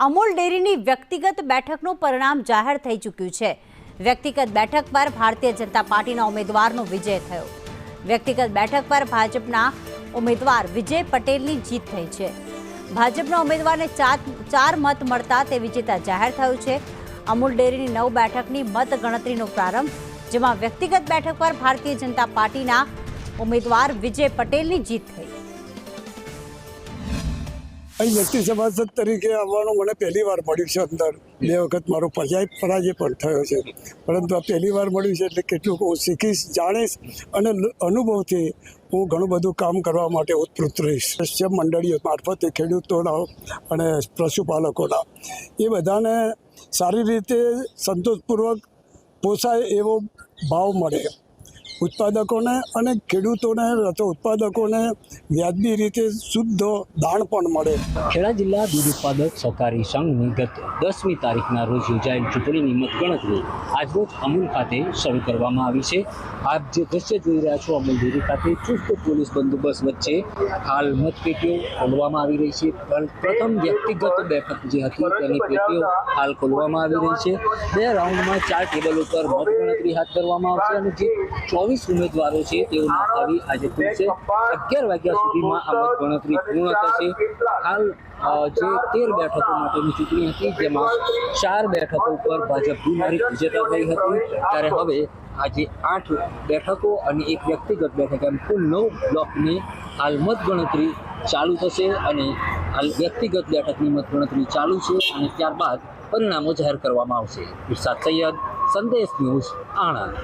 અમૂલ ડેરીની વ્યક્તિગત બેઠકનું પરિણામ જાહેર થઈ ચૂક્યું છે। વ્યક્તિગત બેઠક પર ભારતીય જનતા પાર્ટીના ઉમેદવારનો વિજય થયો। વ્યક્તિગત બેઠક પર ભાજપના ઉમેદવાર વિજય પટેલની જીત થઈ છે। ભાજપના ઉમેદવારને 4 મત મળતા તે વિજેતા જાહેર થયો છે। અમૂલ ડેરીની 9 બેઠકની મત ગણતરીનો પ્રારંભ, જેમાં વ્યક્તિગત બેઠક પર ભારતીય જનતા પાર્ટીના ઉમેદવાર વિજય પટેલની જીત થઈ। અહીં વ્યક્તિ સભાસદ તરીકે આવવાનું મને પહેલી વાર મળ્યું છે। અંદર 2 વખત મારો પરાજય પણ થયો છે, પરંતુ આ પહેલી વાર મળ્યું છે એટલે કેટલું હું શીખીશ, જાણીશ અને અનુભવથી હું ઘણું બધું કામ કરવા માટે ઉત્પૃત રહીશ। સસ્ય મંડળીઓ મારફતે ખેડૂતોના અને પશુપાલકોના એ બધાને સારી રીતે સંતોષપૂર્વક પોસાય એવો ભાવ મળે, ઉત્પાદકોને અને ખેડૂતોને અથવા ઉત્પાદકોને વ્યાજબી રીતે શુદ્ધ દાણ પણ મળે। ખેડા જિલ્લા દૂધ ઉત્પાદક સહકારી સંઘની ગત 10મી તારીખના રોજ યોજાયેલ ચૂંટણીની મતગણતરી આજરોજ અમૂલ ખાતે શરૂ કરવામાં આવી છે। આપ જે દ્રશ્ય જોઈ રહ્યા છો, અમૂલ ડેરી ખાતે ચુસ્ત પોલીસ બંદોબસ્ત વચ્ચે હાલ મતપેટીઓ ખોલવામાં આવી રહી છે। પ્રથમ વ્યક્તિગત બેઠક જે હતી તેની પેટીઓ હાલ ખોલવામાં આવી રહી છે। 2 રાઉન્ડમાં 4 ટેબલ ઉપર મતગણતરી હાથ ધરવામાં આવશે અને જે 24 ઉમેદવારો છે તેઓના આવી આજે ખુલશે। 11 વાગ્યા સુધીમાં આ મતગણતરી પૂર્ણ થશે। હાલ જે 13 બેઠકો માટેની ચૂંટણી હતી, જેમાં 4 બેઠકો ઉપર ભાજપ બિનહરીફ વિજેતા થઈ હતી, ત્યારે હવે આજે 8 બેઠકો અને 1 વ્યક્તિગત બેઠક એમ કુલ 9 બ્લોકની હાલ મતગણતરી ચાલુ થશે અને હાલ વ્યક્તિગત બેઠકની મતગણતરી ચાલુ છે અને ત્યારબાદ પરિણામો જાહેર કરવામાં આવશે। ઇરશાદ સૈયદ, સંદેશ ન્યૂઝ, આણંદ।